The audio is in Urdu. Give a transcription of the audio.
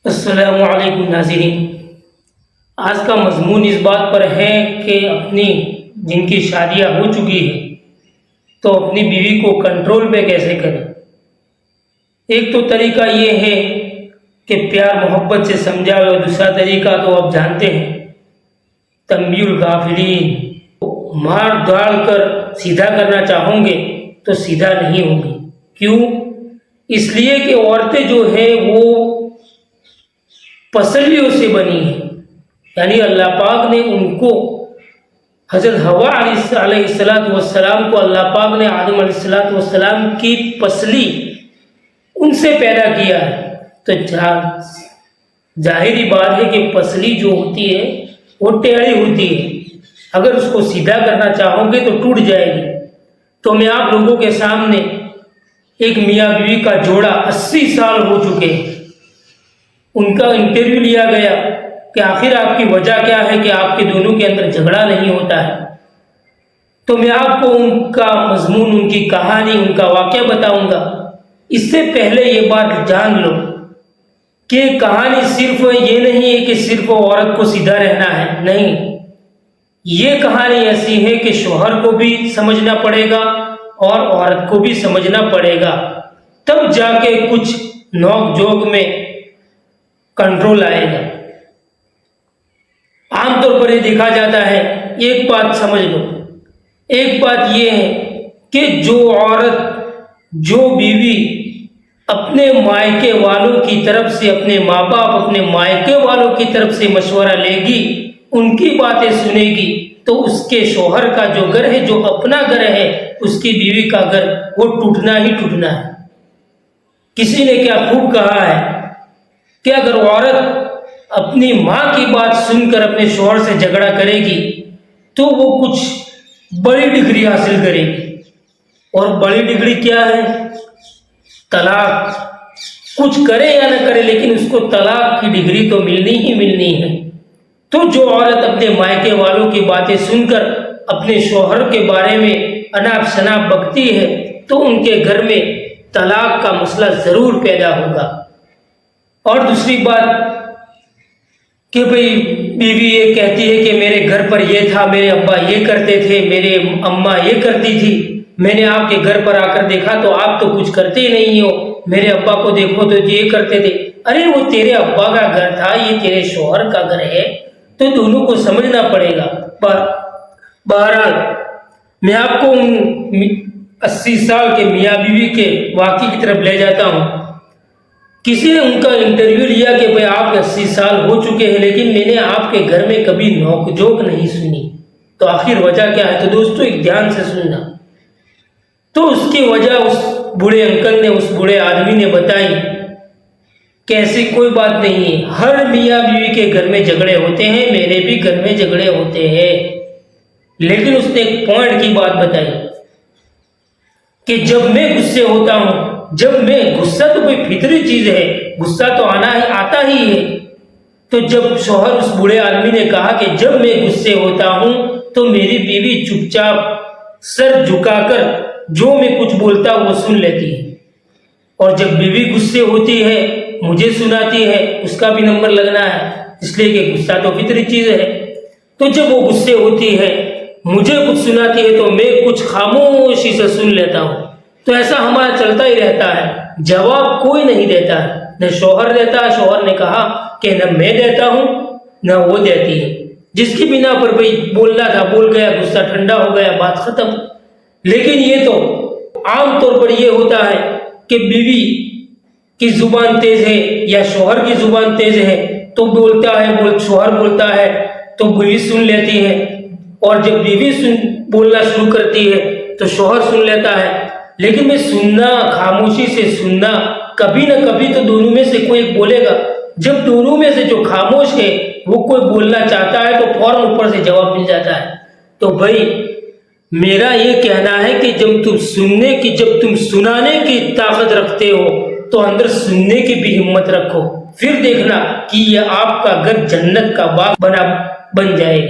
السلام علیکم ناظرین، آج کا مضمون اس بات پر ہے کہ جن کی شادیاں ہو چکی ہیں تو اپنی بیوی کو کنٹرول پہ کیسے کریں۔ ایک تو طریقہ یہ ہے کہ پیار محبت سے سمجھاؤ، اور دوسرا طریقہ تو آپ جانتے ہیں، تنبیہ الغافلین، مار داڑ کر سیدھا کرنا چاہوں گے تو سیدھا نہیں ہوگی۔ کیوں؟ اس لیے کہ عورتیں جو ہیں وہ پسلیوں سے بنی ہیں، یعنی اللہ پاک نے ان کو، حضرت حوا علیہ السلام کو اللہ پاک نے آدم علیہ السلام کی پسلی ان سے پیدا کیا ہے، تو ظاہری بات ہے کہ پسلی جو ہوتی ہے وہ ٹیڑھی ہوتی ہے، اگر اس کو سیدھا کرنا چاہو گے تو ٹوٹ جائے گی۔ تو میں آپ لوگوں کے سامنے ایک میاں بیوی کا جوڑا 80 سال ہو چکے ہیں، ان کا انٹرویو لیا گیا کہ آخر آپ کی وجہ کیا ہے کہ آپ کے دونوں کے اندر جھگڑا نہیں ہوتا ہے۔ تو میں آپ کو ان کا مضمون، ان کی کہانی، ان کا واقعہ بتاؤں گا۔ اس سے پہلے یہ بات جان لو کہ کہانی صرف یہ نہیں ہے کہ صرف عورت کو سیدھا رہنا ہے، نہیں، یہ کہانی ایسی ہے کہ شوہر کو بھی سمجھنا پڑے گا اور عورت کو بھی سمجھنا پڑے گا، تب جا کے کچھ نوک جھوک میں کنٹرول آئے گا۔ عام طور پر یہ دیکھا جاتا ہے، ایک بات سمجھ لو، ایک بات یہ ہے کہ جو عورت، جو بیوی اپنے مائکے والوں کی طرف سے، اپنے ماں باپ، اپنے مائکے والوں کی طرف سے مشورہ لے گی، ان کی باتیں سنے گی، تو اس کے شوہر کا جو گھر ہے، جو اپنا گھر ہے، اس کی بیوی کا گھر، وہ ٹوٹنا ہی ٹوٹنا ہے۔ کسی نے کیا خوب کہا ہے کہ اگر عورت اپنی ماں کی بات سن کر اپنے شوہر سے جھگڑا کرے گی تو وہ کچھ بڑی ڈگری حاصل کرے گی، اور بڑی ڈگری کیا ہے؟ طلاق۔ کچھ کرے یا نہ کرے لیکن اس کو طلاق کی ڈگری تو ملنی ہی ملنی ہے۔ تو جو عورت اپنے مائکے والوں کی باتیں سن کر اپنے شوہر کے بارے میں اناپ شناپ بکتی ہے تو ان کے گھر میں طلاق کا مسئلہ ضرور پیدا ہوگا۔ اور دوسری بات کہ بھئی بیوی یہ کہتی ہے کہ میرے گھر پر یہ تھا، میرے ابا یہ کرتے تھے، میرے اماں یہ کرتی تھی، میں نے آپ کے گھر پر آ کر دیکھا تو آپ تو کچھ کرتے ہی نہیں ہو، میرے ابا کو دیکھو تو یہ کرتے تھے۔ ارے وہ تیرے ابا کا گھر تھا، یہ تیرے شوہر کا گھر ہے، تو دونوں کو سمجھنا پڑے گا۔ بہرحال میں آپ کو 80 سال کے میاں بیوی کے واقعے کی طرف لے جاتا ہوں۔ کسی نے ان کا انٹرویو لیا کہ بھئی آپ 80 سال ہو چکے ہیں لیکن میں نے آپ کے گھر میں کبھی نوک جھوک نہیں سنی، تو آخر وجہ کیا ہے؟ تو دوستو ایک دھیان سے سننا۔ تو اس کی وجہ اس بوڑھے انکل نے، اس بوڑھے آدمی نے بتائی کہ ایسی کوئی بات نہیں ہے، ہر میاں بیوی کے گھر میں جھگڑے ہوتے ہیں، میرے بھی گھر میں جھگڑے ہوتے ہیں، لیکن اس نے ایک پوائنٹ کی بات بتائی کہ جب میں غصے ہوتا ہوں، جب میں، غصہ تو کوئی فطری چیز ہے، غصہ تو آتا ہی ہے، تو جب شوہر، اس بوڑھے آدمی نے کہا کہ جب میں غصے ہوتا ہوں تو میری بیوی چپ چاپ سر جھکا کر جو میں کچھ بولتا وہ سن لیتی ہے، اور جب بیوی غصے ہوتی ہے مجھے سناتی ہے، اس کا بھی نمبر لگنا ہے، اس لیے کہ غصہ تو فطری چیز ہے۔ تو جب وہ غصے ہوتی ہے مجھے کچھ سناتی ہے تو میں کچھ خاموشی سے سن لیتا ہوں۔ تو ایسا ہمارا چلتا ہی رہتا ہے، جواب کوئی نہیں دیتا ہے، نہ شوہر دیتا ہے، شوہر نے کہا کہ نہ میں دیتا ہوں نہ وہ دیتی ہے، جس کی بنا پر بھئی بولنا تھا بول گیا، غصہ ٹھنڈا ہو گیا، بات ختم۔ لیکن یہ تو عام طور پر یہ ہوتا ہے کہ بیوی کی زبان تیز ہے یا شوہر کی زبان تیز ہے تو بولتا ہے، شوہر بولتا ہے تو بیوی سن لیتی ہے، اور جب بیوی بولنا شروع کرتی ہے تو شوہر سن لیتا ہے۔ لیکن میں سننا، خاموشی سے سننا، کبھی نہ کبھی تو دونوں میں سے کوئی ایک بولے گا۔ جب دونوں میں سے جو خاموش ہے وہ کوئی بولنا چاہتا ہے تو فوراً اوپر سے جواب مل جاتا ہے۔ تو بھائی میرا یہ کہنا ہے کہ جب تم سنانے کی طاقت رکھتے ہو تو اندر سننے کی بھی ہمت رکھو، پھر دیکھنا کہ یہ آپ کا گھر جنت کا باغ بن جائے گا۔